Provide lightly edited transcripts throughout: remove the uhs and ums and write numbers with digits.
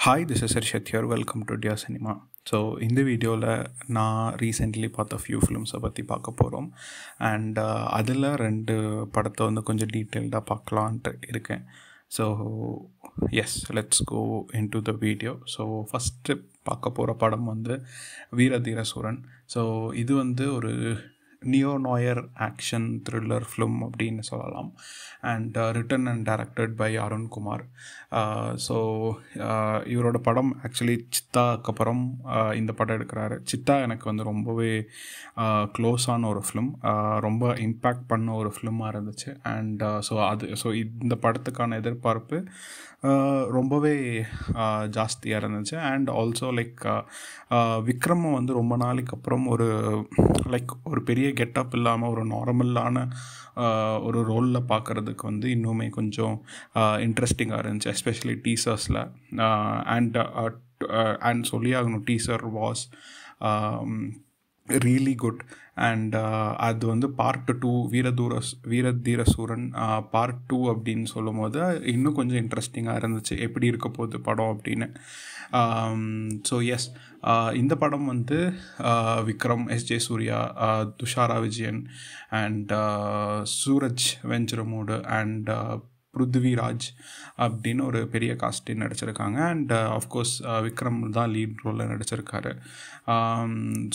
Hi, this is Arshad here. Welcome to Dear Cinema. So இந்த வீடியோவில் நான் recently பார்த்த ஃபியூ ஃபிலிம்ஸை பற்றி பார்க்க போகிறோம். அண்ட் அதில் 2 படத்தை கொஞ்சம் டீட்டெயில்டாக பார்க்கலான்ட்டு இருக்கேன். So yes, let's go into the video. So first பார்க்க போகிற படம் வீரதீர சூரன். ஸோ இது ஒரு neo noir action thriller film அப்படின்னு சொல்லலாம். And written and directed by Arun Kumar. So இவரோட படம் ஆக்சுவலி சித்தாக்கு அப்புறம் இந்த படம் எடுக்கிறாரு. சித்தா எனக்கு ரொம்பவே க்ளோஸான ஒரு ஃபிலிம், ரொம்ப இம்பேக்ட் பண்ண ஒரு ஃபிலிமாக இருந்துச்சு. அண்ட் ஸோ இந்த படத்துக்கான எதிர்பார்ப்பு ரொம்பவே ஜாஸ்தியாக இருந்துச்சு. அண்ட் ஆல்சோ லைக் விக்ரமை ரொம்ப நாளைக்கு அப்புறம் ஒரு பெரிய கெட்டப் இல்லாமல் ஒரு நார்மலான ஒரு ரோலில் பார்க்குறதுக்கு இன்னுமே கொஞ்சம் இன்ட்ரெஸ்டிங்காக இருந்துச்சு, எஸ்பெஷலி டீசர்ஸில். அண்ட் சொல்லி ஆகணும், teaser was really good. And அது பார்ட் 2 வீரதீர சூரன் பார்ட் 2 அப்படின்னு சொல்லும் போது இன்னும் கொஞ்சம் இன்ட்ரெஸ்டிங்காக இருந்துச்சு, எப்படி இருக்க போகுது படம் அப்படின்னு. ஸோ எஸ், இந்த படம் Vikram, SJ Suriya, Dushara Vijayan and Suraj Venjaramoodu and Prithviraj அப்படின்னு ஒரு பெரிய காஸ்டின் நடிச்சிருக்காங்க. அண்ட் ஆஃப்கோர்ஸ் விக்ரம் தான் லீட் ரோலில் நடிச்சிருக்காரு.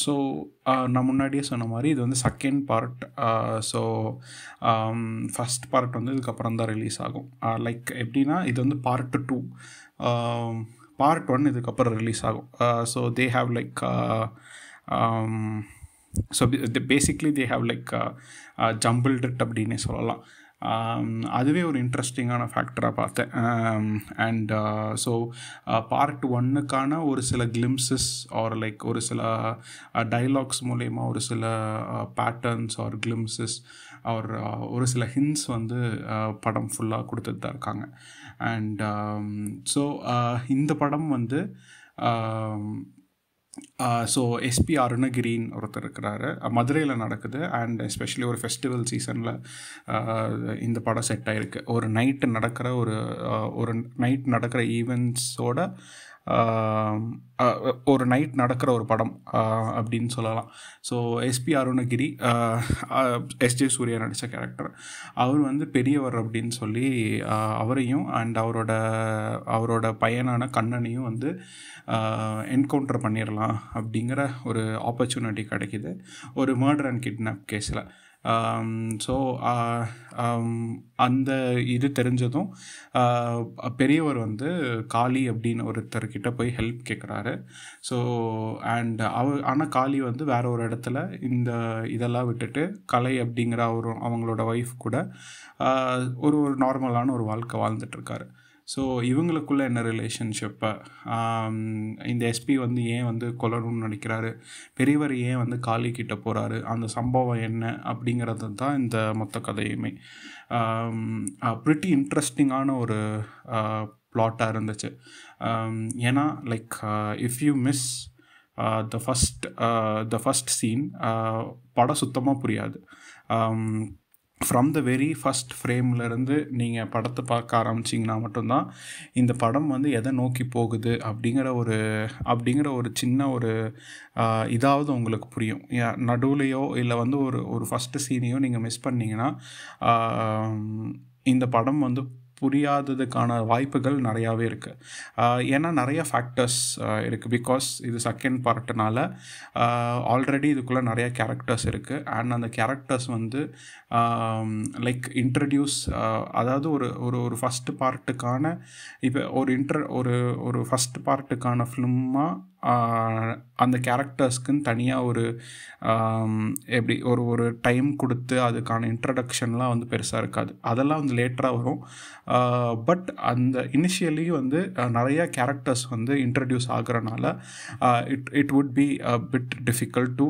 ஸோ நான் முன்னாடியே சொன்ன மாதிரி இது second part. So first part இதுக்கப்புறம் தான் ரிலீஸ் ஆகும். லைக் எப்படின்னா இது பார்ட் 2, பார்ட் 1 இதுக்கப்புறம் ரிலீஸ் ஆகும். So they have like basically they have like jumbled it அப்படின்னே சொல்லலாம். அதுவே ஒரு இன்ட்ரெஸ்டிங்கான ஃபேக்டராக பார்த்தேன். அண்ட் ஸோ பார்ட் 1க்கான ஒரு சில கிளிம்சஸ் ஆர் லைக் ஒரு சில டைலாக்ஸ் மூலயமா ஒரு சில பேட்டர்ன்ஸ் ஆர் கிளிம்சஸ் ஆர் ஒரு சில ஹிண்ட்ஸ் படம் ஃபுல்லாக கொடுத்துட்டு தான் இருக்காங்க. அண்ட் ஸோ இந்த படம் ஸோ எஸ்பி அருணகிரின்னு ஒருத்தர் இருக்கிறாரு, மதுரையில் நடக்குது. அண்ட் எஸ்பெஷலி ஒரு ஃபெஸ்டிவல் சீசனில் இந்த படம் செட் ஆகிருக்கு. ஒரு நைட்டு நடக்கிற ஈவெண்ட்ஸோட ஒரு நைட் நடக்கிற ஒரு படம் அப்படின்னு சொல்லலாம். So SP Arunagiri, SJ Suriya நடித்த கேரக்டர், அவர் பெரியவர் அப்படின்னு சொல்லி அவரையும் அண்ட் அவரோட பையனான கண்ணனையும் என்கவுண்டர் பண்ணிடலாம் அப்படிங்கிற ஒரு ஆப்பர்ச்சுனிட்டி கிடைக்கிது ஒரு மர்டர் அண்ட் கிட்னாப் கேஸில். ஸோ அந்த இது தெரிஞ்சதும் பெரியவர் காளி அப்படின்னு ஒருத்தர்கிட்ட போய் ஹெல்ப் கேட்குறாரு. ஸோ அண்ட் ஆனால் காளி வேற ஒரு இடத்துல இதெல்லாம் விட்டுட்டு கலை அப்படிங்கிற அவங்களோட ஒய்ஃப் கூட ஒரு நார்மலான ஒரு வாழ்க்கை வாழ்ந்துட்டுருக்காரு. ஸோ இவங்களுக்குள்ள என்ன ரிலேஷன்ஷிப்பை, இந்த எஸ்பி ஏன் கொல்லணும்னு நினைக்கிறாரு, பெரியவர் ஏன் காளிக்கிட்ட போகிறாரு, அந்த சம்பவம் என்ன அப்படிங்கிறது தான் இந்த மொத்த கதையுமே. ப்ரிட்டி இன்ட்ரெஸ்டிங்கான ஒரு ப்ளாட்டாக இருந்துச்சு. ஏன்னா like if you miss the first scene, படம் சுத்தமாக புரியாது. ஃப்ரம் த வெரி ஃபஸ்ட் ஃப்ரேம்லேருந்து நீங்கள் படத்தை பார்க்க ஆரம்பிச்சிங்கன்னா மட்டும்தான் இந்த படம் எதை நோக்கி போகுது அப்படிங்கிற ஒரு சின்ன ஒரு இதாவது உங்களுக்கு புரியும். நடுவுலையோ இல்லை ஒரு ஃபஸ்ட்டு சீனையோ நீங்கள் மிஸ் பண்ணிங்கன்னா இந்த படம் புரியாததுக்கான வாய்ப்புகள் நிறையாவே இருக்குது. ஏன்னா நிறைய ஃபேக்டர்ஸ் இருக்குது. பிகாஸ் இது செகண்ட் பார்ட்டுனால ஆல்ரெடி இதுக்குள்ளே நிறைய கேரக்டர்ஸ் இருக்குது. அண்ட் அந்த கேரக்டர்ஸ் லைக் இன்ட்ரடியூஸ், அதாவது ஒரு ஃபஸ்ட்டு பார்ட்டுக்கான இப்போ ஒரு ஃபஸ்ட்டு பார்ட்டுக்கான ஃபிலிமாக அந்த கேரக்டர்ஸ்க்குன்னு தனியாக எப்படி ஒரு டைம் கொடுத்து அதுக்கான இன்ட்ரடக்ஷன்லாம் பெருசாக இருக்காது. அதெல்லாம் லேட்டராக வரும். பட் அந்த இனிஷியலி நிறைய கேரக்டர்ஸ் இன்ட்ரடியூஸ் ஆகுறனால it would be a bit difficult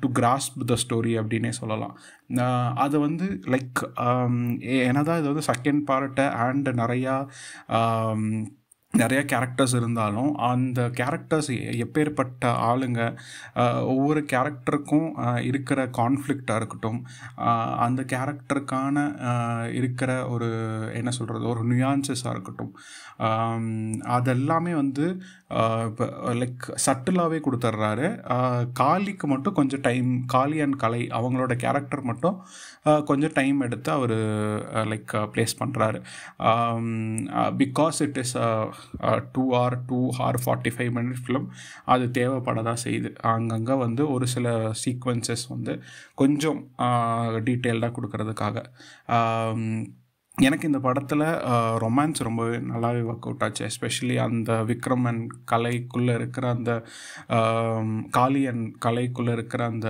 to grasp the story அப்படின்னே சொல்லலாம். அது லைக் என்னதான் இது செகண்ட் பார்ட்டை அண்ட் நிறையா நிறைய கேரக்டர்ஸ் இருந்தாலும் அந்த கேரக்டர்ஸ் எப்பேற்பட்ட ஆளுங்க, ஒவ்வொரு கேரக்டருக்கும் இருக்கிற கான்ஃப்ளிக்டாக இருக்கட்டும், அந்த கேரக்டருக்கான இருக்கிற ஒரு என்ன சொல்கிறது, ஒரு நியூயான்சஸாக இருக்கட்டும், அதெல்லாமே வந்து இப்போ லைக் சட்டிலாகவே கொடுத்துட்றாரு. காளிக்கு மட்டும் கொஞ்சம் டைம், காளி அண்ட் கலை அவங்களோட கேரக்டர் மட்டும் கொஞ்சம் டைம் எடுத்து அவர் லைக் ப்ளேஸ் பண்ணுறாரு. Because it is 2 hour 45 minute film, அது தேவைப்பட தான் செய்யுது. அங்கங்கே வந்து ஒரு சில சீக்வன்சஸ் வந்து கொஞ்சம் டீட்டெயில்டாக கொடுக்கறதுக்காக. எனக்கு இந்த படத்தில் ரொமான்ஸ் ரொம்பவே நல்லாவே ஒர்க் அவுட் ஆச்சு. எஸ்பெஷலி அந்த விக்ரம் அண்ட் கலைக்குள்ளே இருக்கிற அந்த காளி அண்ட் கலைக்குள்ளே இருக்கிற அந்த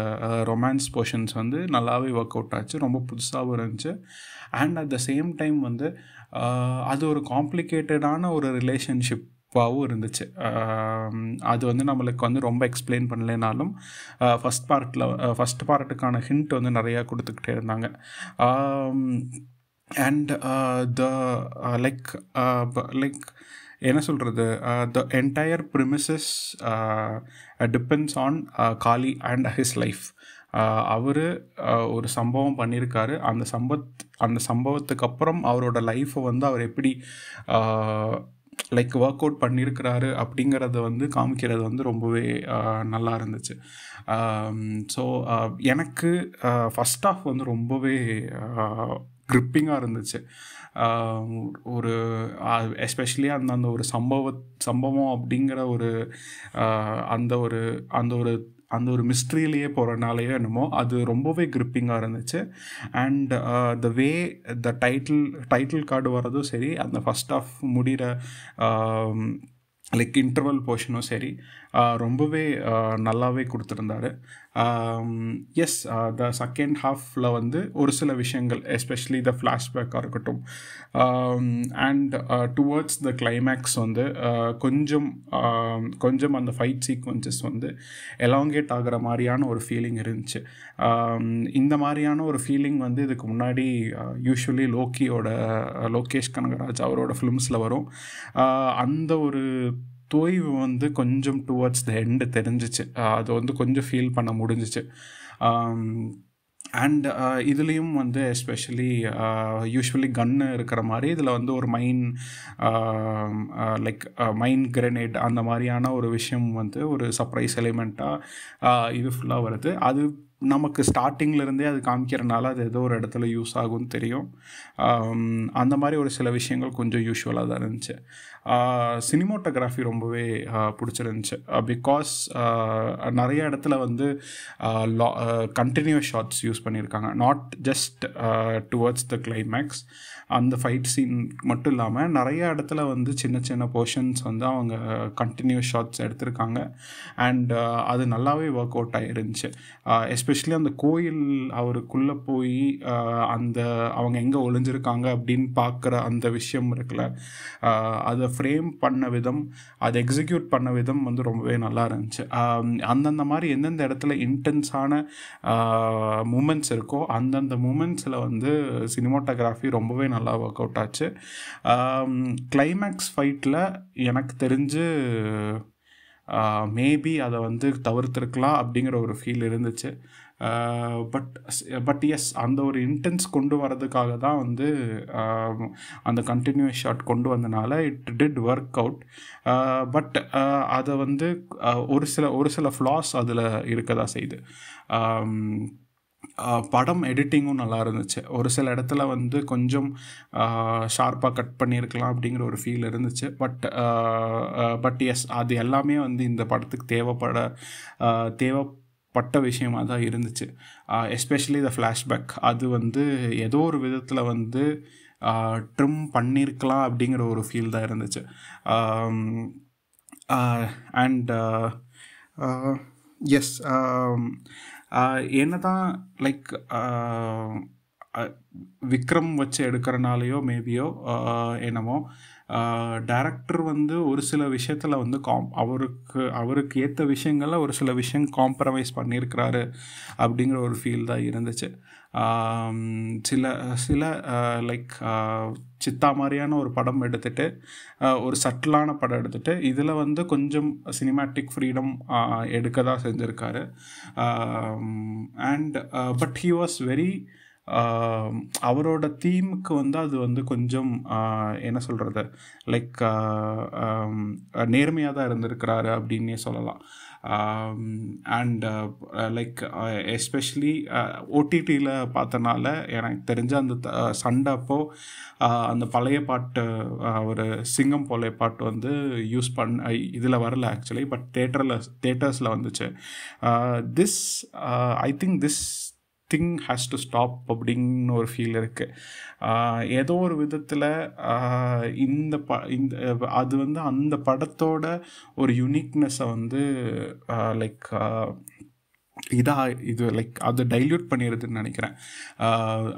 ரொமான்ஸ் போர்ஷன்ஸ் வந்து நல்லாவே ஒர்க் அவுட் ஆச்சு. ரொம்ப புதுசாகவும் இருந்துச்சு. And at the same time வந்து அது ஒரு காம்ப்ளிகேட்டடான ஒரு ரிலேஷன்ஷிப்பாகவும் இருந்துச்சு. அது வந்து நம்மளுக்கு வந்து ரொம்ப எக்ஸ்பிளைன் பண்ணலைனாலும் ஃபஸ்ட் பார்ட்டுக்கான ஹிண்ட் வந்து நிறையா கொடுத்துக்கிட்டே இருந்தாங்க. அண்ட் லைக் என்ன சொல்கிறது, the entire premises depends on Kali and his life. அவர் ஒரு சம்பவம் பண்ணியிருக்காரு. அந்த சம்பவத்துக்கு அப்புறம் அவரோட லைஃப்பை வந்து அவர் எப்படி லைக் ஒர்க் அவுட் பண்ணியிருக்கிறாரு அப்படிங்கிறத வந்து காமிக்கிறது வந்து ரொம்பவே நல்லா இருந்துச்சு. ஸோ எனக்கு ஃபஸ்ட் ஆஃப் வந்து ரொம்பவே க்ரிப்பிங்காக இருந்துச்சு. ஒரு எஸ்பெஷலி அந்த ஒரு சம்பவம் அப்படிங்கிற ஒரு அந்த ஒரு மிஸ்ட்ரியிலேயே போகிறனாலேயோ என்னமோ அது ரொம்பவே க்ரிப்பிங்காக இருந்துச்சு. And the way the title card வர்றதும் சரி, அந்த ஃபஸ்ட் ஆஃப் முடிகிற லைக் இன்டர்வல் போர்ஷனும் சரி, ரொம்பவே நல்லாவே கொடுத்துருந்தாரு. எஸ், த செகண்ட் ஹாஃபில் வந்து ஒரு சில விஷயங்கள், எஸ்பெஷலி த ஃப்ளாஷ்பேக்காக இருக்கட்டும் அண்ட் டுவர்ட்ஸ் த கிளைமேக்ஸ் வந்து கொஞ்சம் அந்த ஃபைட் சீக்வன்சஸ் வந்து எலாங்கேட் ஆகிற மாதிரியான ஒரு ஃபீலிங் இருந்துச்சு. இந்த மாதிரியான ஒரு ஃபீலிங் வந்து இதுக்கு முன்னாடி யூஸ்வலி லோகேஷ் கனகராஜ் அவரோட ஃபிலிம்ஸில் வரும். அந்த ஒரு தோய்வு வந்து கொஞ்சம் டுவர்ட்ஸ் த எண்டு தெரிஞ்சிச்சு. அது வந்து கொஞ்சம் ஃபீல் பண்ண முடிஞ்சிச்சு. அண்ட் இதுலேயும் வந்து எஸ்பெஷலி யூஸ்வலி கன்னு இருக்கிற மாதிரி இதில் வந்து ஒரு மைன் கிரெனேட் அந்த மாதிரியான ஒரு விஷயம் வந்து ஒரு சர்ப்ரைஸ் எலிமெண்ட்டாக இது ஃபுல்லாக வருது. அது நமக்கு ஸ்டார்டிங்லேருந்தே அது காமிக்கிறனால அது ஏதோ ஒரு இடத்துல யூஸ் ஆகும்னு தெரியும். அந்த மாதிரி ஒரு சில விஷயங்கள் கொஞ்சம் யூஸ்வலாக தான் இருந்துச்சு. சினிமோட்டோகிராஃபி ரொம்பவே பிடிச்சிருந்துச்சு. பிகாஸ் நிறைய இடத்துல வந்து கண்டினியூஸ் ஷாட்ஸ் யூஸ் பண்ணியிருக்காங்க. Not just towards the climax, அந்த ஃபைட் சீன் மட்டும் இல்லாமல் நிறைய இடத்துல வந்து சின்ன சின்ன போர்ஷன்ஸ் வந்து அவங்க கண்டினியூஸ் ஷாட்ஸ் எடுத்திருக்காங்க. அண்ட் அது நல்லாவே ஒர்க் அவுட் ஆகிருந்துச்சு. எஸ்பெஷலி அந்த கோயில் அவருக்குள்ளே போய் அவங்க எங்கே ஒளிஞ்சிருக்காங்க அப்படின்னு பார்க்குற அந்த விஷயம் இருக்குல்ல, அதை ஃப்ரேம் பண்ண விதம், அதை எக்ஸிக்யூட் பண்ண விதம் வந்து ரொம்பவே நல்லா இருந்துச்சு. அந்தந்த மாதிரி எந்தெந்த இடத்துல இன்டென்ஸான மூமெண்ட்ஸ் இருக்கோ அந்தந்த மூமெண்ட்ஸில் வந்து சினிமாட்டோகிராஃபி ரொம்பவே நல்லா ஒர்க் அவுட் ஆச்சு. கிளைமேக்ஸ் ஃபைட்டில் எனக்கு தெரிஞ்சு மேபி அதை வந்து தவிர்த்திருக்கலாம் அப்படிங்கிற ஒரு ஃபீல் இருந்துச்சு. பட் எஸ், அந்த ஒரு இன்டென்ஸ் கொண்டு வரதுக்காக தான் வந்து அந்த கண்டினியூஸ் ஷாட் கொண்டு வந்தனால it did work out. But அதை வந்து ஒரு சில ஃப்ளாஸ் அதில் இருக்க தான் செய்யுது. படம் எடிட்டிங்கும் நல்லா இருந்துச்சு. ஒரு சில இடத்துல வந்து கொஞ்சம் ஷார்ப்பாக கட் பண்ணியிருக்கலாம் அப்படிங்கிற ஒரு ஃபீல் இருந்துச்சு. பட் எஸ், அது எல்லாமே வந்து இந்த படத்துக்கு தேவைப்பட்ட விஷயமாக தான் இருந்துச்சு. எஸ்பெஷலி த ஃப்ளாஷ்பேக், அது வந்து ஏதோ ஒரு விதத்தில் வந்து ட்ரிம் பண்ணியிருக்கலாம் அப்படிங்கிற ஒரு ஃபீல் தான் இருந்துச்சு. அண்ட் எஸ், என்ன தான் லைக் விக்ரம் வச்சு எடுக்கிறனாலையோ மேபியோ என்னமோ டைரக்டர் வந்து ஒரு சில விஷயத்தில் வந்து அவருக்கு ஏற்ற விஷயங்களில் ஒரு சில விஷயம் காம்ப்ரமைஸ் பண்ணியிருக்கிறாரு அப்படிங்கிற ஒரு ஃபீல் தான் இருந்துச்சு. சில சில லைக் சித்தா மாதிரியான ஒரு படம் எடுத்துகிட்டு ஒரு சட்டிலான படம் எடுத்துகிட்டு இதில் வந்து கொஞ்சம் சினிமேட்டிக் ஃப்ரீடம் எடுக்க தான் செஞ்சுருக்காரு. And but he was very அவரோட தீமுக்கு வந்து அது வந்து கொஞ்சம் என்ன சொல்கிறது லைக் நேர்மையாக தான் இருந்திருக்கிறாரு அப்படின்னே சொல்லலாம். அண்ட் லைக் எஸ்பெஷலி ஓடிடியில் பார்த்தனால எனக்கு தெரிஞ்ச அந்த சண்டை அப்போது அந்த பழைய பாட்டு ஒரு சிங்கம் போலே பாட்டு வந்து யூஸ் இதில் வரல ஆக்சுவலி, பட் தேட்டர்ஸில் வந்துச்சு. I think this thing has to stop அப்படின்னு ஒரு ஃபீல் இருக்குது. ஏதோ ஒரு விதத்தில் அது வந்து அந்த படத்தோட ஒரு யுனிக்னஸை வந்து லைக் இது லைக் அது டைல்யூட் பண்ணிடுதுன்னு நினைக்கிறேன்.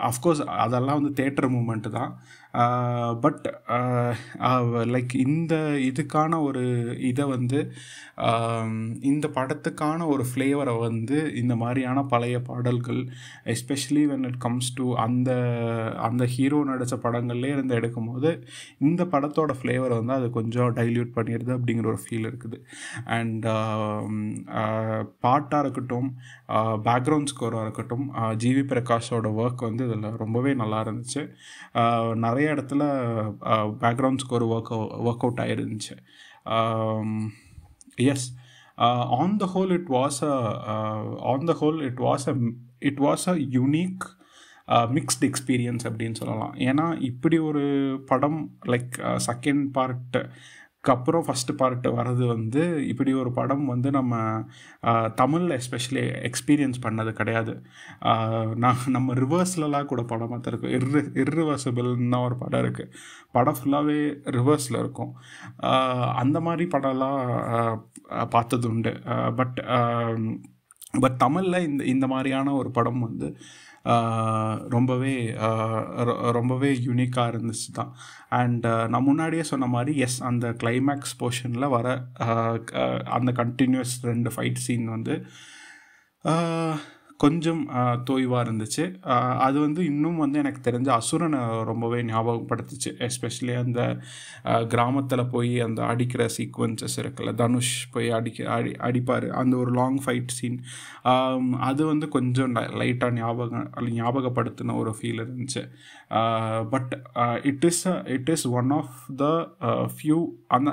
அஃப்கோர்ஸ் அதெல்லாம் வந்து தேட்டர் மூமெண்ட்டு தான். பட் லைக் இந்த இதுக்கான ஒரு இதை வந்து இந்த படத்துக்கான ஒரு ஃப்ளேவரை வந்து இந்த மாதிரியான பழைய பாடல்கள் especially when it comes to அந்த ஹீரோ நடித்த படங்கள்லேயே இருந்து எடுக்கும் போது இந்த படத்தோட ஃப்ளேவரை வந்து அது கொஞ்சம் டைல்யூட் பண்ணிடுது அப்படிங்கிற ஒரு ஃபீல் இருக்குது. அண்ட் பாட்டாக இருக்கட்டும், பேக்ரவுண்ட் ஸ்கோராக இருக்கட்டும், ஜிவி பிரகாஷோட ஒர்க் வந்து இதில் ரொம்பவே நல்லா இருந்துச்சு. நிறைய இடத்துல பேக்ரவுண்ட் ஸ்கோர் ஒர்க் அவுட் ஆகிருந்துச்சு. Yes, on the whole it was a unique mixed experience அப்படின்னு சொல்லலாம். ஏன்னா இப்படி ஒரு படம் லைக் செகண்ட் பார்ட்டுக்கு அப்புறம் ஃபஸ்ட்டு பார்ட்டு வர்றது வந்து இப்படி ஒரு படம் வந்து நம்ம தமிழில் எஸ்பெஷலி எக்ஸ்பீரியன்ஸ் பண்ணது கிடையாது. நம்ம ரிவர்ஸ்லலாம் கூட படம் பார்த்துருக்கோம். இர்ரிவர்சிபிள்னு தான் ஒரு படம் இருக்குது. படம் ஃபுல்லாகவே ரிவர்ஸில் இருக்கும். அந்த மாதிரி படம்லாம் பார்த்தது உண்டு. பட் தமிழில் இந்த மாதிரியான ஒரு படம் வந்து ரொம்பவே யூனிக்காக இருந்துச்சு தான். அண்ட் நான் முன்னாடியே சொன்ன மாதிரி எஸ், அந்த கிளைமேக்ஸ் போர்ஷனில் வர அந்த கண்டினியூஸ் 2 ஃபைட் சீன் வந்து கொஞ்சம் தோய்வாக இருந்துச்சு. அது வந்து இன்னும் வந்து எனக்கு தெரிஞ்ச அசுரனை ரொம்பவே ஞாபகப்படுத்துச்சு. எஸ்பெஷலி அந்த கிராமத்தில் போய் அந்த அடிக்கிற சீக்வன்சஸ் இருக்குல்ல, தனுஷ் போய் அடிப்பார், அந்த ஒரு லாங் ஃபைட் சீன், அது வந்து கொஞ்சம் லைட்டாக ஞாபகப்படுத்தின ஒரு ஃபீல் இருந்துச்சு. But it is one of the few, அந்த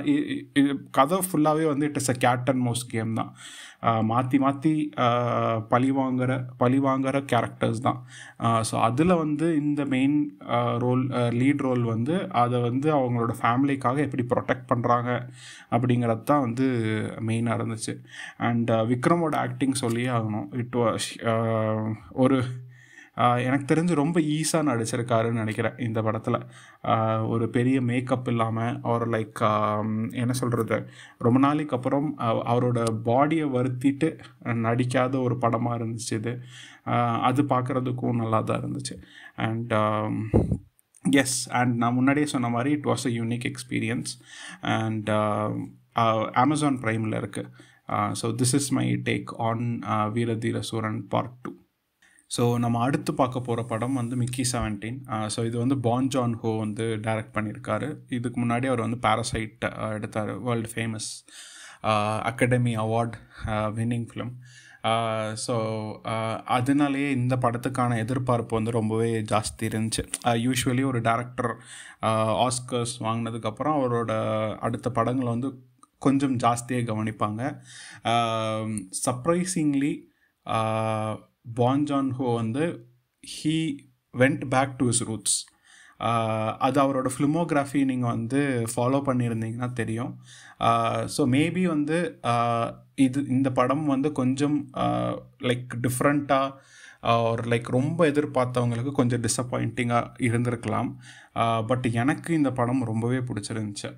கதை ஃபுல்லாகவே வந்து it is a cat and mouse game தான். மாற்றி பழிவாங்கிற கேரக்டர்ஸ் தான். ஸோ அதில் வந்து இந்த மெயின் லீட் ரோல் வந்து அதை வந்து அவங்களோட ஃபேமிலிக்காக எப்படி ப்ரொடெக்ட் பண்ணுறாங்க அப்படிங்கிறது தான் வந்து மெயினாக இருந்துச்சு. அண்ட் விக்ரமோட ஆக்டிங் சொல்லியே ஆகணும். இட் வாஸ் எனக்கு தெரிஞ்சு ரொம்ப ஈஸாக நடிச்சிருக்காருன்னு நினைக்கிறேன் இந்த படத்தில். ஒரு பெரிய மேக்கப் இல்லாமல் அவர் லைக் என்ன சொல்கிறது, ரொம்ப நாளைக்கு அப்புறம் அவரோட பாடியை வருத்திட்டு நடிக்காத ஒரு படமாக இருந்துச்சு இது. அது பார்க்குறதுக்கும் நல்லா தான் இருந்துச்சு. அண்ட் எஸ், அண்ட் நான் முன்னாடியே சொன்ன மாதிரி it was a unique experience. And Amazon ப்ரைமில் இருக்குது. So this is my take on Veera Dheera Suran part 2. So நம்ம அடுத்து பார்க்க போகிற படம் வந்து மிக்கி 17. ஸோ இது வந்து பான் ஜான் ஹோ வந்து டைரக்ட் பண்ணியிருக்காரு. இதுக்கு முன்னாடி அவர் வந்து பாராசைட் எடுத்தார், world famous academy award winning film. So அதனாலேயே இந்த படத்துக்கான எதிர்பார்ப்பு வந்து ரொம்பவே ஜாஸ்தி இருந்துச்சு. யூஸ்வலி ஒரு டேரக்டர் ஆஸ்கர்ஸ் வாங்கினதுக்கப்புறம் அவரோட அடுத்த படங்களை வந்து கொஞ்சம் ஜாஸ்தியாக கவனிப்பாங்க. சர்ப்ரைசிங்லி பான் ஜான் ஹோ வந்து he went back to his roots. அது அவரோட ஃபிலிமோகிராஃபி நீங்கள் வந்து ஃபாலோ பண்ணியிருந்தீங்கன்னா தெரியும். ஸோ மேபி வந்து இந்த படம் வந்து கொஞ்சம் லைக் டிஃப்ரெண்ட்டாக ஒரு லைக் ரொம்ப எதிர்பார்த்தவங்களுக்கு கொஞ்சம் டிஸப்பாயிண்டிங்காக இருந்திருக்கலாம். பட் எனக்கு இந்த படம் ரொம்பவே பிடிச்சிருந்துச்சு.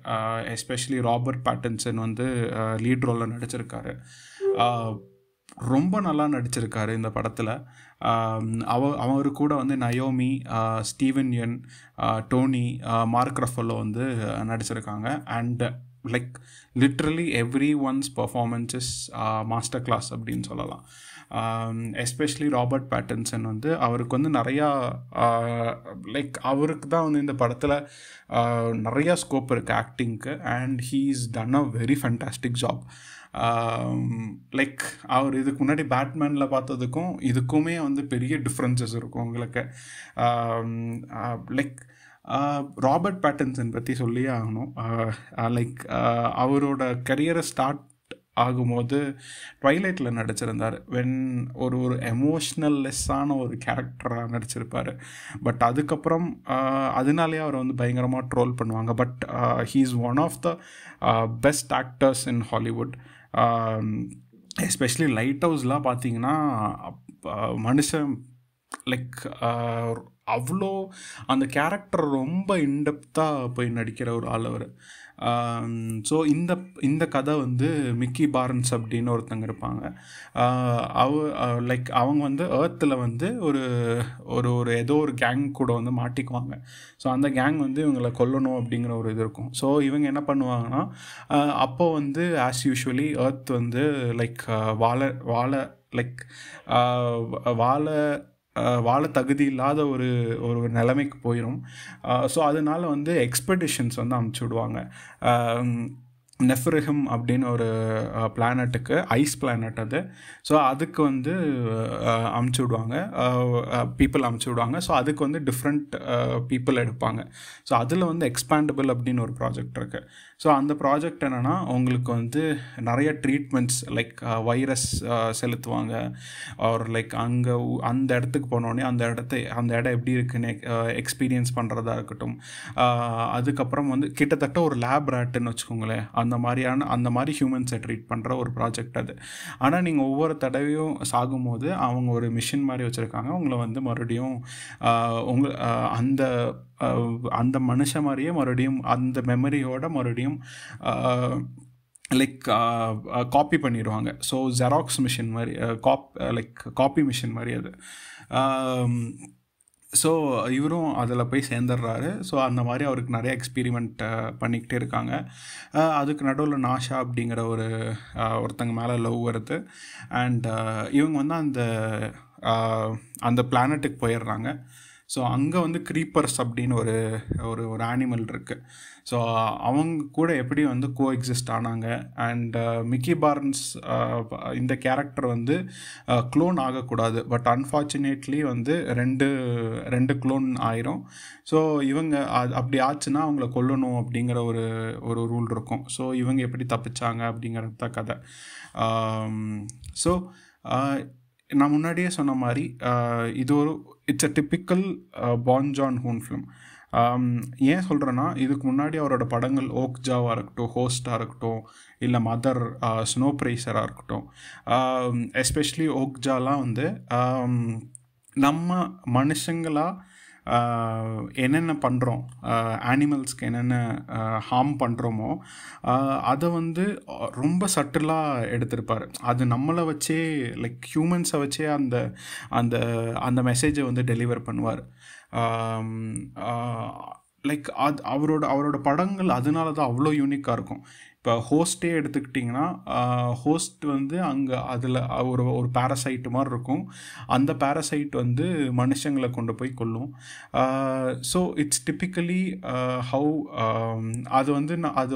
எஸ்பெஷலி ராபர்ட் பேட்டின்சன் வந்து லீட் ரோலில் நடிச்சிருக்காரு. ரொம்ப நல்லா நடிச்சிருக்காரு இந்த படத்தில். அவர் கூட வந்து Naomi, Steven Yeun, Tony, Mark Ruffalo வந்து நடிச்சிருக்காங்க. And like literally everyone's performance is masterclass அப்படின்னு சொல்லலாம். எஸ்பெஷலி ராபர்ட் பேட்டின்சன் வந்து அவருக்கு வந்து நிறையா லைக் அவருக்கு தான் வந்து இந்த படத்தில் நிறையா ஸ்கோப் இருக்குது ஆக்டிங்க்கு. And he is done a very fantastic job. Like அவர் இதுக்கு முன்னாடி பேட்மேனில் பார்த்ததுக்கும் இதுக்குமே வந்து பெரிய டிஃப்ரென்சஸ் இருக்கும் உங்களுக்கு. லைக் ராபர்ட் பேட்டின்சன் பற்றி சொல்லியே ஆகணும். லைக் அவரோட கரியரை ஸ்டார்ட் ஆகும்போது ட்வைலைட்டில் நடிச்சிருந்தார். வென் ஒரு எமோஷ்னல்லெஸ்ஸான ஒரு கேரக்டராக நடிச்சிருப்பார். பட் அதுக்கப்புறம் அதனாலேயே அவரை வந்து பயங்கரமாக ட்ரோல் பண்ணுவாங்க. But he is one of the best actors in Hollywood. Especially light ஹவுஸ்லாம் பார்த்தீங்கன்னா மனுஷன் லைக் அவ்வளோ அந்த கேரக்டர் ரொம்ப இன்டெப்த்தாக போய் நடிக்கிற ஒரு ஆள் அவர். ஸோ இந்த கதை வந்து மிக்கி பார்ன்ஸ் அப்படின்னு ஒருத்தங்க இருப்பாங்க. லைக் அவங்க வந்து ஏர்த்தில் வந்து ஒரு ஏதோ ஒரு கேங் கூட வந்து மாட்டிக்குவாங்க. ஸோ அந்த கேங் வந்து இவங்களை கொல்லணும் அப்படிங்கிற ஒரு இது இருக்கும். ஸோ இவங்க என்ன பண்ணுவாங்கன்னா அப்போ வந்து ஆஸ் யூஷுவலி ஏர்த் வந்து லைக் வாழ தகுதி இல்லாத ஒரு நிலைமைக்கு போயிடும். ஸோ அதனால் வந்து எக்ஸ்பெடிஷன்ஸ் வந்து அமுச்சு விடுவாங்க. நெஃப்ரிஹம் அப்படின்னு ஒரு பிளானட்டுக்கு, ஐஸ் பிளானட் அது. ஸோ அதுக்கு வந்து அமுச்சு விடுவாங்க, பீப்புள் அமுச்சு விடுவாங்க. ஸோ அதுக்கு வந்து டிஃப்ரெண்ட் பீப்புள் எடுப்பாங்க. ஸோ அதில் வந்து எக்ஸ்பேண்டபிள் அப்படின்னு ஒரு ப்ராஜெக்ட் இருக்குது. ஸோ அந்த ப்ராஜெக்ட் என்னென்னா உங்களுக்கு வந்து நிறைய ட்ரீட்மெண்ட்ஸ் லைக் வைரஸ் செலுத்துவாங்க. ஒரு லைக் அங்கே அந்த இடத்துக்கு போனோடனே அந்த இடம் எப்படி இருக்குன்னு எக்ஸ்பீரியன்ஸ் பண்ணுறதா இருக்கட்டும். அதுக்கப்புறம் வந்து கிட்டத்தட்ட ஒரு லேப் ரேட்டுன்னு வச்சுக்கோங்களேன். அந்த மாதிரி ஹியூமன்ஸை ட்ரீட் பண்ணுற ஒரு ப்ராஜெக்ட் அது. ஆனால் நீங்கள் ஒவ்வொரு தடவையும் சாகும்போது அவங்க ஒரு மிஷின் மாதிரி வச்சுருக்காங்க. உங்களை வந்து மறுபடியும் அந்த மனுஷன் மாதிரியே மறுபடியும் அந்த மெமரியோட மறுபடியும் லைக் காப்பி பண்ணிடுவாங்க. ஸோ ஜெராக்ஸ் மிஷின் மாதிரி காப்பி மிஷின் மாதிரி அது. ஸோ இவரும் அதில் போய் சேர்ந்துடுறாரு. ஸோ அந்த மாதிரி அவருக்கு நிறைய எக்ஸ்பீரிமெண்ட் பண்ணிக்கிட்டே இருக்காங்க. அதுக்கு நடுவில் நாஷா அப்படிங்கிற ஒருத்தங்க மேலே லவ் வருது. அண்ட் இவங்க வந்து அந்த பிளானட்டுக்கு போயிடுறாங்க. ஸோ அங்கே வந்து க்ரீப்பர்ஸ் அப்படின்னு ஒரு ஆனிமல் இருக்குது. ஸோ அவங்க கூட எப்படி வந்து கோஎக்ஸிஸ்ட் ஆனாங்க. அண்ட் மிக்கி பார்ன்ஸ் இந்த கேரக்டர் வந்து க்ளோன் ஆகக்கூடாது. பட் அன்ஃபார்ச்சுனேட்லி வந்து ரெண்டு க்ளோன் ஆயிரும். ஸோ இவங்க அப்படி ஆச்சுன்னா அவங்கள கொல்லணும் அப்படிங்கிற ஒரு ரூல் இருக்கும். ஸோ இவங்க எப்படி தப்பிச்சாங்க அப்படிங்கிறது தான் கதை. ஸோ நான் முன்னாடியே சொன்ன மாதிரி இது it's a typical Bong Joon Ho film. ஏன் சொல்கிறேன்னா இதுக்கு முன்னாடி அவரோட படங்கள் ஓக்ஜாவாக இருக்கட்டும், ஹோஸ்டாக இருக்கட்டும், இல்லை மதர், ஸ்னோ ப்ரைசராக இருக்கட்டும், எஸ்பெஷலி ஓக்ஜாலாம் வந்து நம்ம மனுஷங்களாக என்னென்ன பண்ணுறோம், ஆனிமல்ஸ்க்கு என்னென்ன ஹார்ம் பண்ணுறோமோ அதை வந்து ரொம்ப சட்டிலாக எடுத்திருப்பார். அது நம்மளை வச்சே லைக் ஹியூமன்ஸை வச்சே அந்த மெசேஜை வந்து டெலிவர் பண்ணுவார். லைக் அவரோட படங்கள் அதனால தான் அவ்வளோ யூனிக்காக இருக்கும். இப்போ ஹோஸ்ட்டே எடுத்துக்கிட்டிங்கன்னா ஹோஸ்ட் வந்து அங்கே அதில் ஒரு பேரசைட்டு மாதிரி இருக்கும். அந்த பேரசைட் வந்து மனுஷங்களை கொண்டு போய் கொல்லும். ஸோ இட்ஸ் டிப்பிக்கலி ஹவு அது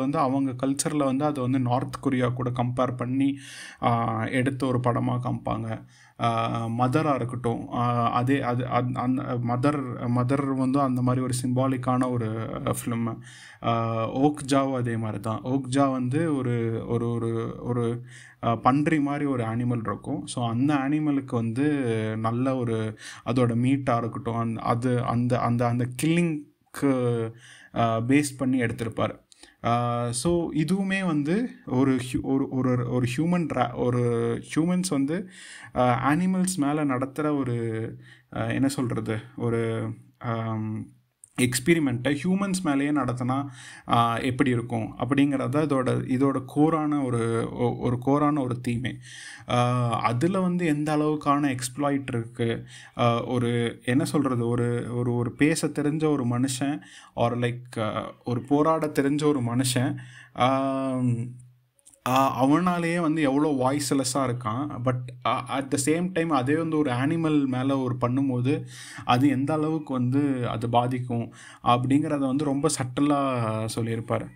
வந்து அவங்க கல்ச்சரில் வந்து அது வந்து நார்த் கொரியா கூட கம்பேர் பண்ணி எடுத்த ஒரு படமாக காமிப்பாங்க. மதராக இருக்கட்டும், அந்த மதர் வந்து அந்த மாதிரி ஒரு சிம்பாலிக்கான ஒரு ஃபிலிம். ஓக்ஜாவும் அதே மாதிரி தான். ஓக்ஜா வந்து ஒரு பன்றி மாதிரி ஒரு அனிமல் இருக்கும். ஸோ அந்த அனிமலுக்கு வந்து நல்ல அதோட மீட்டாக இருக்கட்டும், அந்த கில்லிங்க்கு பேஸ் பண்ணி எடுத்திருப்பார். ஸோ இதுவுமே வந்து ஒரு ஹியூமன்ஸ் வந்து அனிமல்ஸ் மேலே நடத்துகிற என்ன சொல்கிறது, எக்ஸ்பிரிமெண்ட்டை ஹியூமன்ஸ் மேலேயே நடத்தினா எப்படி இருக்கும் அப்படிங்கிறத இதோட கோரான ஒரு கோரான ஒரு தீமே. அதில் வந்து எந்த அளவுக்கான எக்ஸ்ப்ளாய்ட் இருக்குது, ஒரு என்ன சொல்கிறது, ஒரு ஒரு ஒரு பேச தெரிஞ்ச ஒரு மனுஷன் ஒரு லைக் ஒரு போராட தெரிஞ்ச ஒரு மனுஷன் அவனாலேயே வந்து எவ்வளோ வாய்ஸ்லெஸ்ஸாக இருக்கான். But at the same time அதே வந்து ஒரு அனிமல் மேலே பண்ணும்போது அது எந்த அளவுக்கு வந்து அது பாதிக்கும் அப்படிங்கிறத வந்து ரொம்ப சட்டலாக சொல்லியிருப்பார்.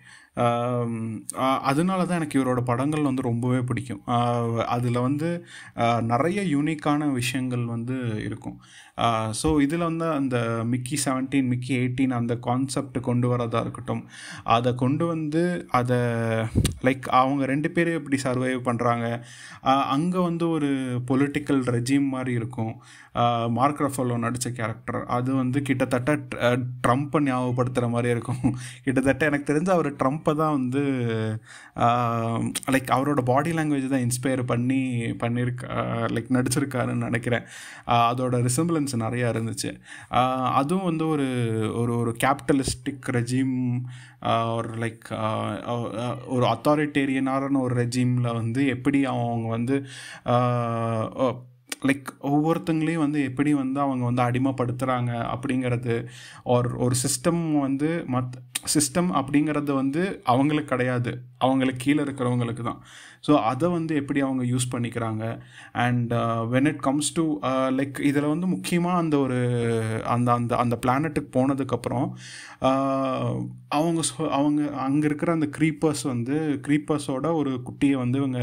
அதனால தான் எனக்கு இவரோட படங்கள் வந்து ரொம்பவே பிடிக்கும். அதில் வந்து நிறைய யூனிக்கான விஷயங்கள் வந்து இருக்கும். ஸோ இதில் வந்து அந்த மிக்கி 17 மிக்கி 18 அந்த கான்செப்ட் கொண்டு வரதாக இருக்கட்டும், அதை கொண்டு வந்து அதை லைக் அவங்க 2 பேரும் எப்படி சர்வைவ் பண்ணுறாங்க. அங்கே வந்து ஒரு பொலிட்டிக்கல் ரெஜிம் மாதிரி இருக்கும். மார்க் ரஃபலோ நடித்த கேரக்டர் அது வந்து கிட்டத்தட்ட ட்ரம்ப்பை ஞாபகப்படுத்துகிற மாதிரி இருக்கும். கிட்டத்தட்ட எனக்கு தெரிஞ்ச அவர் ட்ரம்ப்பை தான் வந்து லைக் அவரோட பாடி லாங்குவேஜ் தான் இன்ஸ்பயர் லைக் நடிச்சிருக்காருன்னு நினைக்கிறேன். அதோட ரிசம்பிளன்ஸ் நிறையா இருந்துச்சு. அதுவும் வந்து ஒரு ஒரு ஒரு கேபிட்டலிஸ்டிக் ரெஜிம் ஒரு லைக் ஒரு அத்தாரிட்டேரியனான ஒரு ரெஜிமில் வந்து எப்படி அவங்க வந்து லைக் ஒவ்வொருத்தங்களையும் வந்து எப்படி வந்து அவங்க வந்து அடிமைப்படுத்துகிறாங்க அப்படிங்கிறது, ஒரு சிஸ்டம் வந்து சிஸ்டம் அப்படிங்கிறது வந்து அவங்களுக்கு கிடையாது, அவங்களுக்கு கீழே இருக்கிறவங்களுக்கு தான். ஸோ அதை வந்து எப்படி அவங்க யூஸ் பண்ணிக்கிறாங்க. And when it comes to like இதில் வந்து முக்கியமாக அந்த ஒரு அந்த அந்த அந்த பிளானட்டுக்கு போனதுக்கப்புறம் அவங்க அங்கே இருக்கிற அந்த க்ரீப்பர்ஸோட ஒரு குட்டியை வந்து இவங்க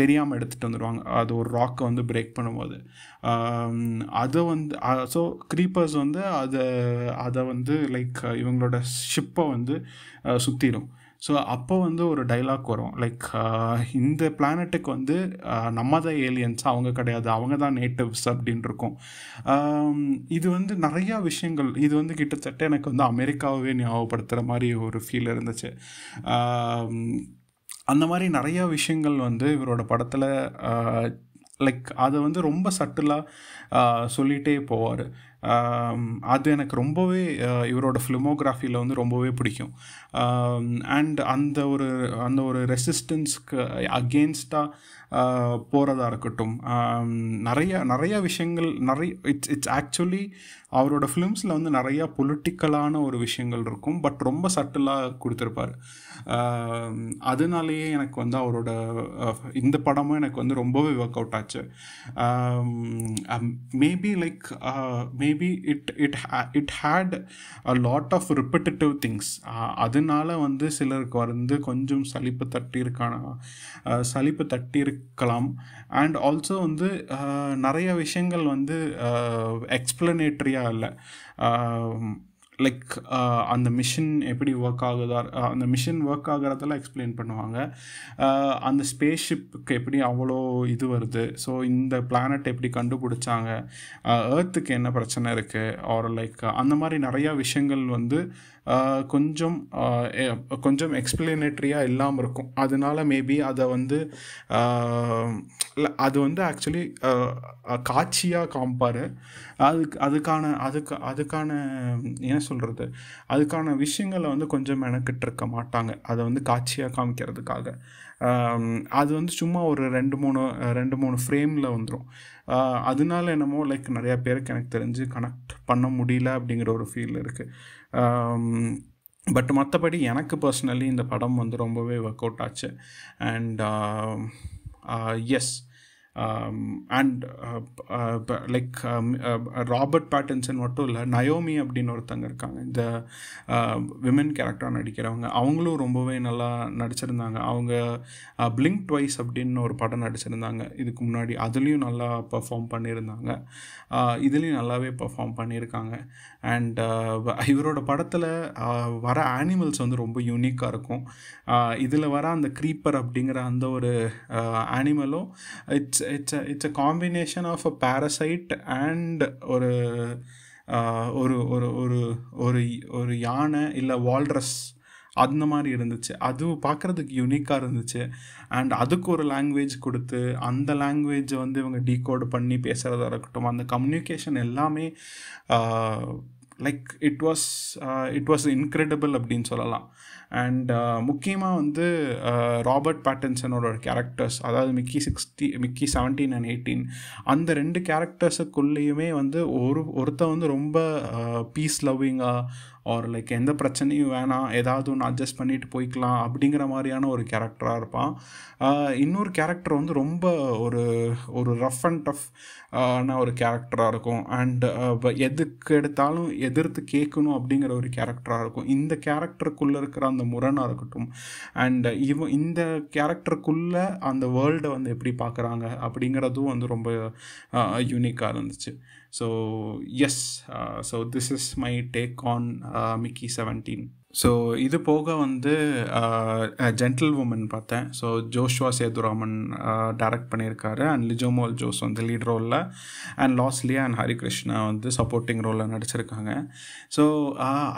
தெரியாமல் எடுத்துகிட்டு வந்துடுவாங்க. அது ஒரு ராக்கை வந்து பிரேக் பண்ணும்போது அதை வந்து ஸோ க்ரீப்பர்ஸ் வந்து அதை வந்து லைக் இவங்களோட ஷிப்பை வந்து சுற்றிடும். ஸோ அப்போ வந்து ஒரு டைலாக் வரும் லைக் இந்த பிளானட்டுக்கு வந்து நம்ம தான் ஏலியன்ஸ், அவங்க கிடையாது, அவங்க தான் நேட்டிவ்ஸ் அப்படின்னு இருக்கும். இது வந்து நிறையா விஷயங்கள், இது வந்து கிட்டத்தட்ட எனக்கு வந்து அமெரிக்காவே ஞாபகப்படுத்துகிற மாதிரி ஒரு ஃபீல் இருந்துச்சு. அந்த மாதிரி நிறையா விஷயங்கள் வந்து இவரோட படத்தில் லைக் அதை வந்து ரொம்ப சட்டிலாக சொல்லிகிட்டே போவார். அது எனக்கு ரொம்பவே இவரோட ஃபிலிமோகிராஃபியில் வந்து ரொம்பவே பிடிக்கும். அண்ட் அந்த ஒரு ரெசிஸ்டன்ஸ்க்கு அகெயின்ஸ்டாக போகிறதா இருக்கட்டும், நிறைய விஷயங்கள் இட்ஸ் ஆக்சுவலி அவரோட ஃபிலிம்ஸில் வந்து நிறையா பொலிட்டிக்கலான ஒரு விஷயங்கள் இருக்கும், பட் ரொம்ப சட்டிலாக கொடுத்துருப்பார். அதனாலேயே எனக்கு வந்து அவரோட இந்த படமும் எனக்கு வந்து ரொம்பவே ஒர்க் அவுட் ஆச்சு. Maybe like maybe it had a lot of repetitive things. அதனால வந்து சிலருக்கு வந்து கொஞ்சம் சலிப்பு தட்டியிருக்கலாம். அண்ட் ஆல்சோ வந்து நிறைய விஷயங்கள் வந்து எக்ஸ்பிளனேட்ரியாக இல்லை. லைக் அந்த மிஷின் எப்படி ஒர்க் ஆகுதா, அந்த மிஷின் ஒர்க் ஆகிறதெல்லாம் எக்ஸ்பிளைன் பண்ணுவாங்க. அந்த ஸ்பேஸ் ஷிப்புக்கு எப்படி அவ்வளோ இது வருது, ஸோ இந்த பிளானட் எப்படி கண்டுபிடிச்சாங்க, ஏர்த்துக்கு என்ன பிரச்சனை இருக்குது, ஆர் லைக் அந்த மாதிரி நிறையா விஷயங்கள் வந்து கொஞ்சம் எக்ஸ்பிளனேட்ரியாக இல்லாமல் இருக்கும். அதனால மேபி அதை வந்து அது வந்து ஆக்சுவலி காட்சியாக காமிப்பார். அதுக்கான என்ன சொல்கிறது, அதுக்கான விஷயங்களை வந்து கொஞ்சம் மெனக்கிட்டு இருக்க மாட்டாங்க அதை வந்து காட்சியாக காமிக்கிறதுக்காக. அது வந்து சும்மா ஒரு ரெண்டு மூணு ஃப்ரேமில் வந்துடும். அதனால என்னமோ லைக் நிறையா பேருக்கு எனக்கு தெரிஞ்சு கனெக்ட் பண்ண முடியல அப்படிங்கிற ஒரு ஃபீல் இருக்குது. பட் மற்றபடி எனக்கு பர்சனலி இந்த படம் வந்து ரொம்பவே ஒர்க் அவுட் ஆச்சு. And yes and like Robert Pattinson மட்டும் இல்லை, நயோமி அப்படின்னு ஒருத்தங்க இருக்காங்க, இந்த விமன் கேரக்டராக நடிக்கிறவங்க, அவங்களும் ரொம்பவே நல்லா நடிச்சிருந்தாங்க. அவங்க பிளிங்க் ட்வைஸ் அப்படின்னு ஒரு படம் நடிச்சிருந்தாங்க இதுக்கு முன்னாடி, அதுலேயும் நல்லா பர்ஃபார்ம் பண்ணியிருந்தாங்க. இதுலேயும் நல்லாவே பர்ஃபார்ம் பண்ணியிருக்காங்க. அண்ட் இவரோட படத்தில் வர ஆனிமல்ஸ் வந்து ரொம்ப யூனிக்காக இருக்கும். இதில் வர அந்த க்ரீப்பர் அப்படிங்கிற அந்த ஒரு ஆனிமலும் it's a combination of a parasite and ஒரு ஒரு ஒரு ஒரு ஒரு யானை இல்லை வால்ரஸ் அந்த மாதிரி இருந்துச்சு. அது பார்க்குறதுக்கு யூனிக்காக இருந்துச்சு. அண்ட் அதுக்கு ஒரு லாங்குவேஜ் கொடுத்து அந்த லாங்குவேஜை வந்து இவங்க டீகோட் பண்ணி பேசுகிறதா இருக்கட்டும், அந்த கம்யூனிகேஷன் எல்லாமே லைக் இட் வாஸ் இன்க்ரெடிபிள் அப்படின்னு சொல்லலாம். அண்ட் முக்கியமாக வந்து ராபர்ட் பேட்டின்சனோட கேரக்டர்ஸ், அதாவது மிக்கி 17 and 18, அந்த 2 கேரக்டர்ஸுக்குள்ளேயுமே வந்து ஒருத்தன் வந்து ரொம்ப பீஸ் லவ்விங்காக ஆர் லைக் எந்த பிரச்சனையும் வேணாம், ஏதாவது ஒன்று அட்ஜஸ்ட் பண்ணிட்டு போய்க்கலாம் அப்படிங்கிற மாதிரியான ஒரு கேரக்டராக இருப்பான். இன்னொரு கேரக்டர் வந்து ரொம்ப ஒரு ரஃப் அண்ட் டஃப் ஆன ஒரு கேரக்டராக இருக்கும். அண்ட் எதுக்கு எடுத்தாலும் எதிர்த்து கேட்கணும் அப்படிங்கிற ஒரு கேரக்டராக இருக்கும். இந்த கேரக்டருக்குள்ளே இருக்கிற அந்த முரணாக இருக்கட்டும், அண்ட் இந்த கேரக்டருக்குள்ளே அந்த வேர்ல்டை வந்து எப்படி பார்க்குறாங்க அப்படிங்கிறதும் வந்து ரொம்ப யூனிக்காக இருந்துச்சு. So yes, so this is my take on Mickey 17. So இது போக வந்து ஜென்டில் உமன் பார்த்தேன். ஸோ ஜோஷ்வா சேதுராமன் டைரக்ட் பண்ணியிருக்காரு. அண்ட் லிஜோமோல் ஜோஸ் வந்து லீட் ரோலில், அண்ட் லாஸ்லியா அண்ட் ஹரிகிருஷ்ணா வந்து சப்போர்ட்டிங் ரோலில் நடிச்சிருக்காங்க. So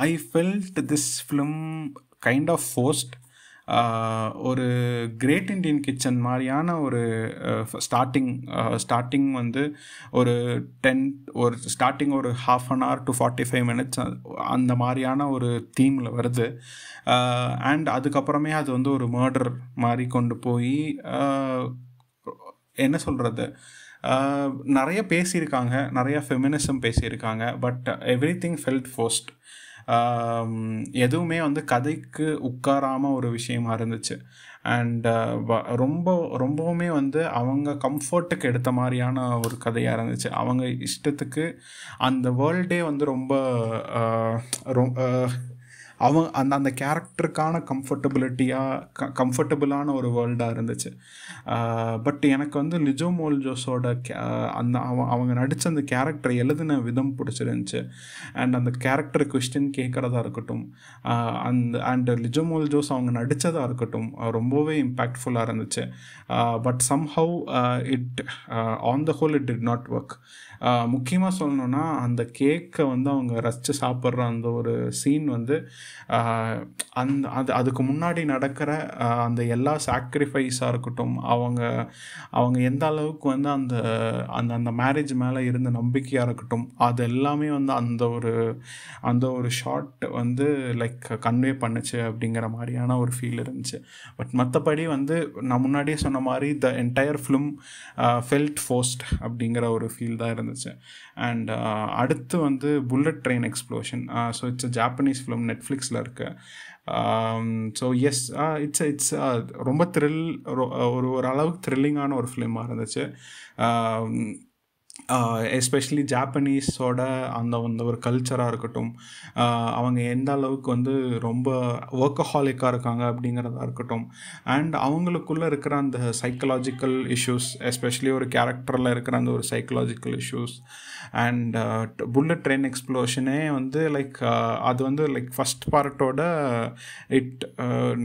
I felt this film kind of forced. ஒரு கிரேட் இண்டியன் கிச்சன் மாதிரியான ஒரு ஸ்டார்டிங் வந்து ஒரு ஸ்டார்டிங் ஒரு 1/2 an hour to 45 minutes அந்த மாதிரியான ஒரு தீமில் வருது. அண்ட் அதுக்கப்புறமே அது வந்து ஒரு மர்டர் மாதிரி கொண்டு போய் என்ன சொல்கிறது, நிறைய பேசியிருக்காங்க, நிறைய ஃபெமினிசம் பேசியிருக்காங்க. But everything felt forced. எதுவுமே வந்து கதைக்கு உட்காராமல் ஒரு விஷயமா இருந்துச்சு. அண்ட் ரொம்பவுமே வந்து அவங்க கம்ஃபர்ட்டுக்கு எடுத்த மாதிரியான ஒரு கதையாக இருந்துச்சு. அவங்க இஷ்டத்துக்கு அந்த வேர்ல்டே வந்து ரொம்ப அந்த கேரக்டருக்கான கம்ஃபர்டபுளான ஒரு வேர்ல்டாக இருந்துச்சு. பட் எனக்கு வந்து லிஜோமோல் ஜோஸோட அவங்க நடித்த அந்த கேரக்டர் எழுதின விதம் பிடிச்சிருந்துச்சு. அண்ட் அந்த கேரக்டர் கொஸ்டின் கேட்குறதா இருக்கட்டும், அண்ட் லிஜோமோல் ஜோஸ் அவங்க நடித்ததாக இருக்கட்டும், ரொம்பவே இம்பேக்ட்ஃபுல்லாக இருந்துச்சு. But somehow on the whole it did not work. முக்கியமாக சொல்லணுன்னா அந்த கேக்கை வந்து அவங்க ரசித்து சாப்பிட்ற அந்த ஒரு சீன் வந்து அதுக்கு முன்னாடி நடக்கிற அந்த எல்லா சாக்ரிஃபைஸாக இருக்கட்டும், அவங்க எந்த அளவுக்கு வந்து அந்த மேரேஜ் மேலே இருந்த நம்பிக்கையாக இருக்கட்டும், அது எல்லாமே வந்து அந்த ஒரு ஷார்ட் வந்து லைக் கன்வே பண்ணுச்சு அப்படிங்கிற மாதிரியான ஒரு ஃபீல் இருந்துச்சு. பட் மற்றபடி வந்து நான் முன்னாடியே சொன்ன மாதிரி the entire film felt forced அப்படிங்கிற ஒரு ஃபீல் தான் இருந்துச்சு. அண்ட் அடுத்து வந்து bullet train explosion. So it's a Japanese film, நெட்ஃப்ளிக்ஸில் இருக்கு. ஸோ எஸ், இட்ஸ் ரொம்ப ஒரு அளவுக்கு த்ரில்லிங்கான ஒரு ஃபிலிமாக இருந்துச்சு. எஸ்பெஷலி ஜாப்பனீஸோட அந்த ஒரு கல்ச்சராக இருக்கட்டும், அவங்க எந்த அளவுக்கு வந்து ரொம்ப ஒர்க்கஹாலிக்காக இருக்காங்க அப்படிங்கிறதா இருக்கட்டும், அண்ட் அவங்களுக்குள்ளே இருக்கிற அந்த சைக்கலாஜிக்கல் இஷ்யூஸ், எஸ்பெஷலி ஒரு கேரக்டரில் இருக்கிற அந்த ஒரு psychological issues. And bullet train எக்ஸ்ப்ளோஷனே வந்து லைக் அது வந்து லைக் ஃபஸ்ட் பார்ட்டோட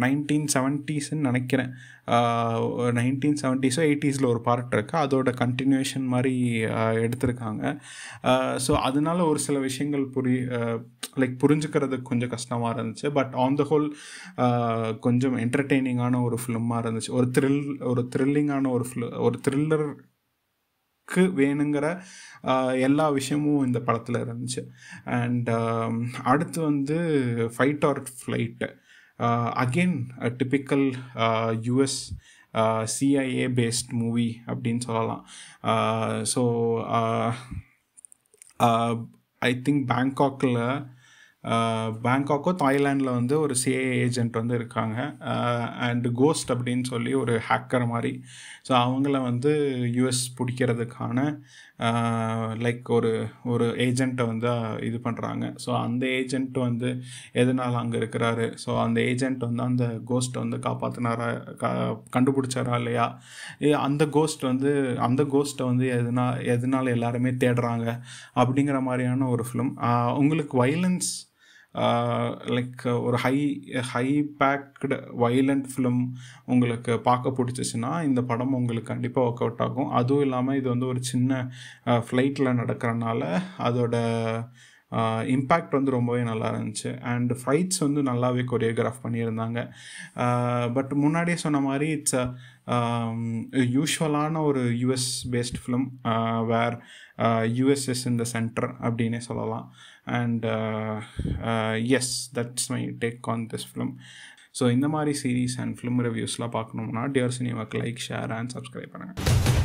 1970s நினைக்கிறேன், 1970s 80s ஒரு பார்ட் இருக்குது, அதோட கண்டினியூஷன் மாதிரி எடுத்திருக்காங்க. ஸோ அதனால ஒரு சில விஷயங்கள் புரிஞ்சுக்கிறதுக்கு கொஞ்சம் கஷ்டமாக இருந்துச்சு. பட் ஆன் த ஹோல் கொஞ்சம் என்டர்டெய்னிங்கான ஒரு ஃபிலிமாக இருந்துச்சு. ஒரு த்ரில்லிங்கான ஒரு த்ரில்லருக்கு வேணுங்கிற எல்லா விஷயமும் இந்த படத்தில் இருந்துச்சு. அண்ட் அடுத்து வந்து fight or flight, again typical US CIA paste movie அப்படின்னு சொல்லலாம். ஸோ ஐ திங்க் பேங்காக்கோ தாய்லாண்டில் வந்து ஒரு CIA ஏஜென்ட் வந்து இருக்காங்க. அண்ட் கோஸ்ட் அப்படின்னு சொல்லி ஒரு ஹேக்கர் மாதிரி. ஸோ அவங்கள வந்து US பிடிக்கிறதுக்கான லைக் ஒரு ஏஜெண்ட்டை வந்து இது பண்ணுறாங்க. ஸோ அந்த ஏஜென்ட் வந்து எதனால் அங்கே இருக்கிறாரு, ஸோ அந்த ஏஜென்ட் வந்து அந்த கோஸ்ட்டை வந்து காப்பாற்றினாரா, கண்டுபிடிச்சாரா இல்லையா, அந்த கோஸ்ட்டை வந்து எதனால் எல்லாருமே தேடுறாங்க அப்படிங்கிற மாதிரியான ஒரு ஃபிலிம். உங்களுக்கு வைலன்ஸ் லைக் ஒரு ஹை பேக்டு வைலண்ட் ஃபிலிம் உங்களுக்கு பார்க்க பிடிச்சிச்சின்னா இந்த படம் உங்களுக்கு கண்டிப்பாக ஒர்க் அவுட் ஆகும். அதுவும் இல்லாமல் இது வந்து ஒரு சின்ன ஃப்ளைட்டில் நடக்கிறனால அதோட இம்பேக்ட் வந்து ரொம்பவே நல்லா இருந்துச்சு. அண்ட் ஃபைட்ஸ் வந்து நல்லாவே கொரியோகிராஃப் பண்ணியிருந்தாங்க. பட் முன்னாடியே சொன்ன மாதிரி இட்ஸ் யூஷுவலான ஒரு US based film where US is in the centre அப்படின்னே சொல்லலாம். And yes, that's my take on this film. So இந்த மாதிரி சீரீஸ் அண்ட் ஃபிலிம் ரிவ்யூஸ்லாம் பார்க்கணும்னா டியர் சினிமாவுக்கு லைக், ஷேர் அண்ட் சப்ஸ்கிரைப் பண்ணுங்கள்.